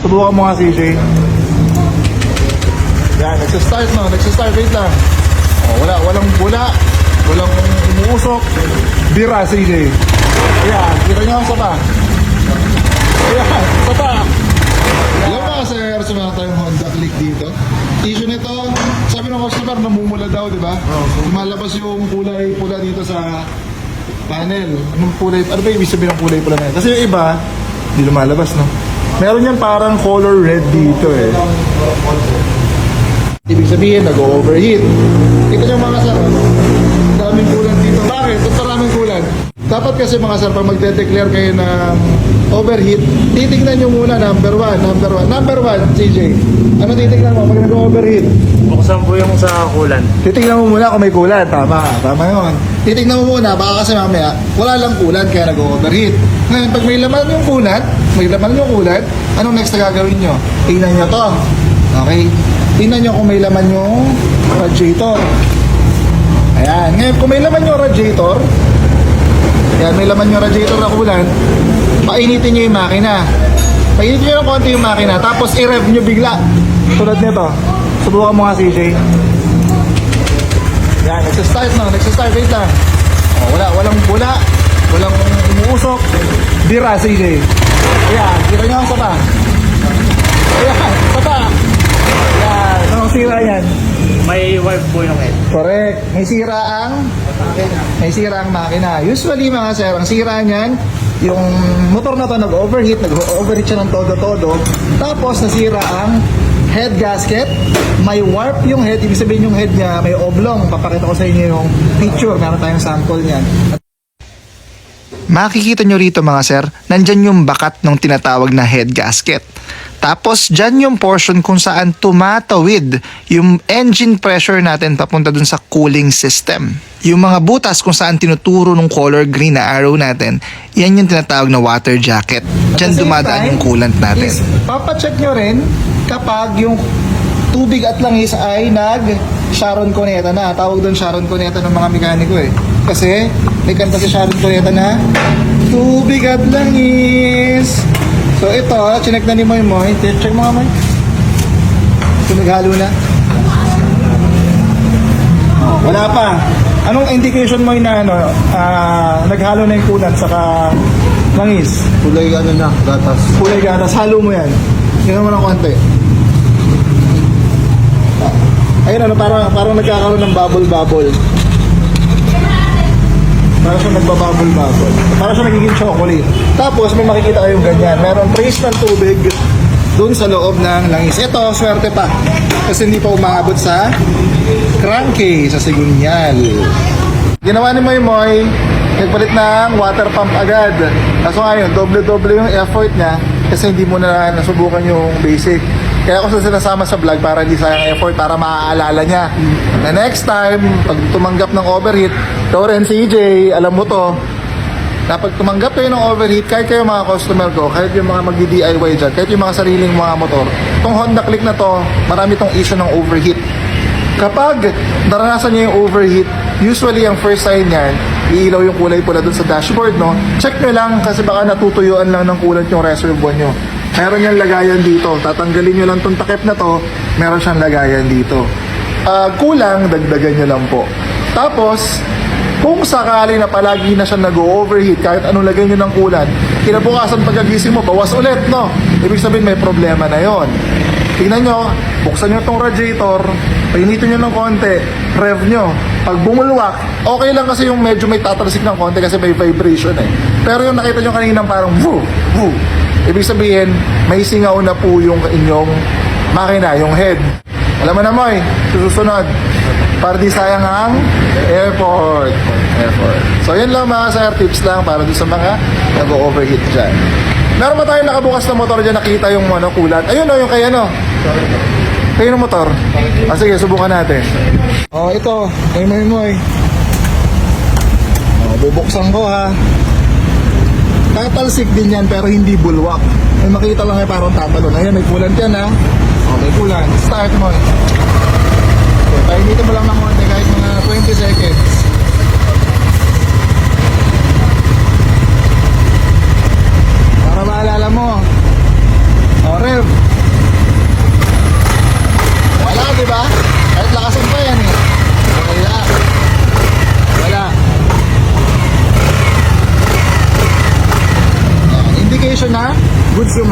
Subukan mo nga, CJ. Yan, nagsistart, no? Nagsistart, wait lang. Walang bula. Walang umuusok. Bira, CJ. Ayan, kita nyo sa pa. Ayan, sa pa. Alam ba, sir, sa mga tayong Honda Click dito? Issue nito, sabi ng customer, namumula daw, di ba? Lumalabas yung kulay pula dito sa panel. Anong kulay? Ano ba ibig sabihin ng kulay pula na yan? Kasi yung iba, hindi lumalabas, no? Meron yan parang color red dito, eh. Ibig sabihin, nag-overheat. Kita nyo mga sir, daming kulan dito. Bakit? Ba't maraming kulan? Dapat kasi mga sir, pag magde-declare kayo ng overheat, titignan nyo muna number one, CJ. Ano titignan mo pag nag-overheat? Buksan po yung sa kulan. Titignan mo muna kung may kulan. Tama yun. Titignan mo muna, baka kasi mamaya, wala lang kulan kaya nag-overheat. Ngayon, pag may laman yung kulan, anong next na gagawin nyo? Tingnan nyo to. Okay? Tingnan nyo kung may laman yung radiator. Ayan. Ngayon, kung may laman yung radiator, yan, may laman yung radiator na kulan, painitin nyo yung makina. Painitin nyo ng konti yung makina, tapos i-rev nyo bigla. Tulad nito. Subukan mo nga, CJ. Yan, nagsistart, no? Nagsistart, wait lang. Walang bula. Walang umuusok. Bira, CJ. Ayan, kita nyo ang sapa. Ayan, sapa. Ayan, anong sira yan? May wipe po yung head. Correct. May sira ang makina. Usually mga sir, ang sira niyan, yung motor na to nag-overheat siya ng todo-todo. Tapos nasira ang head gasket. May warp yung head. Ibig sabihin yung head niya may oblong. Papakita ko sa inyo yung picture. Meron tayong sample niyan. Makikita nyo rito mga sir, nandyan yung bakat ng tinatawag na head gasket. Tapos dyan yung portion kung saan tumatawid yung engine pressure natin papunta dun sa cooling system. Yung mga butas kung saan tinuturo ng color green na arrow natin, yan yung tinatawag na water jacket. Dyan dumadaan yung coolant natin. Papacheck nyo rin kapag yung tubig at langis ay nag-Sharon Cuneta na. Tawag doon Sharon Cuneta ng mga mekaniko eh. Kasi may kanta si Sharon Cuneta na tubig at langis. So ito, chinek na ni Moy. Check mo nga Moy. Ito naghalo na. Wala pa. Anong indication mo na naghalo na yung coolant saka langis? Kulay ano na, gatas. Kulay gatas. Halo mo yan. Tingnan mo ng konti. Ayun parang nagkakaroon ng bubble. Para siya nagbabubble. Para siya nagiging chocolate. Tapos may makikita kayong ganyan. Meron trace ng tubig dun sa loob ng langis. Ito, swerte pa. Kasi hindi pa umaabot sa crankcase, sa sigunyal. Ginawa ni Moy, nagpalit ng water pump agad. Kaso ngayon, doble-doble yung effort niya kasi hindi mo na nasubukan yung basic. Kaya ako sinasama sa vlog para hindi sayang effort, para maaalala niya. Na next time, pag tumanggap ng overheat, Toren CJ, alam mo to, na pag tumanggap kayo ng overheat, kahit kayo mga customer ko, kahit yung mga magdi-DIY dyan, kahit yung mga sariling mga motor, itong Honda Click na to, marami tong issue ng overheat. Kapag naranasan niyo yung overheat, usually ang first sign niyan, iilaw yung kulay pula dun sa dashboard, no? Check nyo lang kasi baka natutuyuan lang ng coolant yung reservoir nyo. Meron niyang lagayan dito. Tatanggalin nyo lang tong takip na to, meron siyang lagayan dito. Kulang, dagdagan nyo lang po. Tapos, kung sakali na palagi na siya nag-overheat, kahit anong lagay nyo ng coolant, kinabukasan pagkagising mo, bawas ulit, no? Ibig sabihin may problema na yon. Tingnan nyo, buksan nyo tong radiator, painitin nyo ng konti, rev nyo. Pag bumulwak, okay lang kasi yung medyo may tatalsik ng konti kasi may vibration eh. Pero yung nakita nyo kanina parang woo, woo. Ibig sabihin, may singaw na po yung inyong makina, yung head. Alam mo na Moy, susunod. Para di sayang ang effort. So yan lang mga sir, tips lang para sa mga nag-overheat dyan. Meron ba tayong nakabukas na motor dyan, nakita yung kulat? Ayun o, yung kay kayo ng motor. Sige, subukan natin. Ito, kay Moy. Bubuksan ko ha. Tatalsik din yan pero hindi bulwak. May makita lang parang tatalon. Ayan, may kulant yan ha. May kulant. Start mo. Tayo dito mo lang ng konti kahit mga 20 seconds. Para maalala mo. Rev.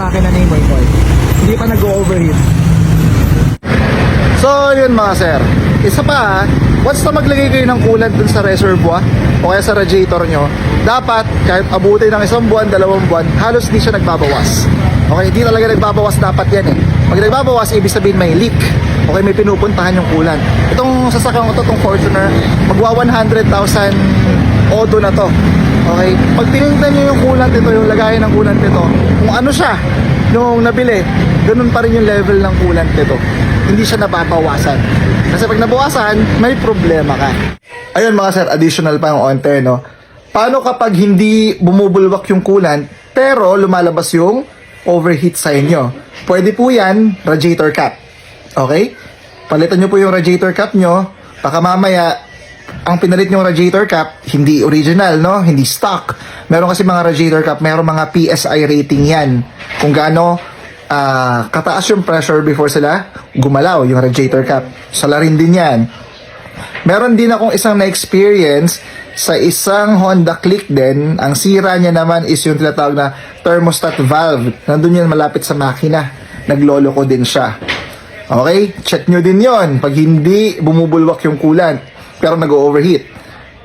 makina ni Moy Moy. Hindi pa nag-overheat. So, yun mga sir. Isa pa, once na maglagay kayo ng coolant dun sa reservoir o kaya sa radiator nyo, dapat kahit abutin ng 1 buwan, 2 buwan, halos di siya nagbabawas. Okay, hindi talaga nagbabawas dapat yan eh. Pag nagbabawas, ibig sabihin may leak. Okay, may pinupuntahan yung coolant. Itong sasakyan ko to, itong Fortuner, magwa 100,000 odo na to. Okay, pag tinignan nyo yung coolant ito, yung lagayan ng coolant ito, kung ano siya, nung nabili, ganun pa rin yung level ng coolant nito. Hindi siya nababawasan. Kasi pag nabawasan, may problema ka. Ayun mga sir, additional pa yung onte, no? Paano kapag hindi bumubulwak yung coolant, pero lumalabas yung overheat sa inyo? Pwede po yan, radiator cap. Okay? Palitan nyo po yung radiator cap nyo, baka mamaya, ang pinalit yung radiator cap, hindi original, no? Hindi stock. Meron kasi mga radiator cap, meron mga PSI rating yan. Kung gaano kataas yung pressure before sila gumalaw yung radiator cap. Salarin din yan. Meron din akong isang na-experience sa isang Honda Click din. Ang sira niya naman is yung tinatawag na thermostat valve. Nandun yan malapit sa makina. Naglolo ko din siya. Okay? Check nyo din yon pag hindi bumubulwak yung coolant pero nag-overheat.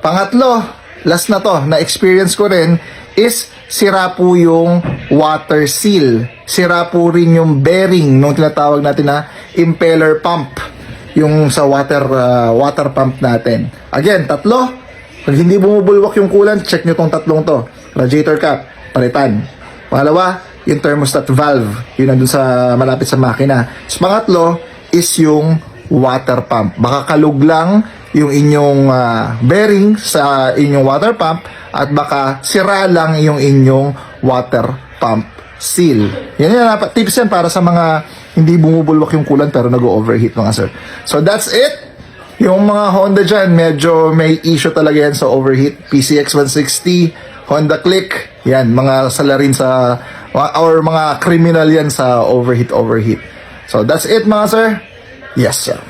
Pangatlo, last na to, na-experience ko rin is sira po yung water seal. Sira po rin yung bearing nung tinatawag natin na impeller pump. Yung sa water pump natin. Again, tatlo. Pag hindi bumubulwak yung coolant, check nyo tong tatlong to. Radiator cap, palitan. Pangalawa, yung thermostat valve. Yun nandun sa malapit sa makina. So, pangatlo is yung water pump. Baka kalug lang yung inyong bearing sa inyong water pump at baka sira lang yung inyong water pump seal. Yan yan, tips yan para sa mga hindi bumubulwak yung coolant pero nag-overheat mga sir. So that's it. Yung mga Honda dyan, medyo may issue talaga yan sa overheat. PCX 160, Honda Click, yan, mga salarin sa, or mga criminal yan sa overheat. So that's it mga sir. Yes sir.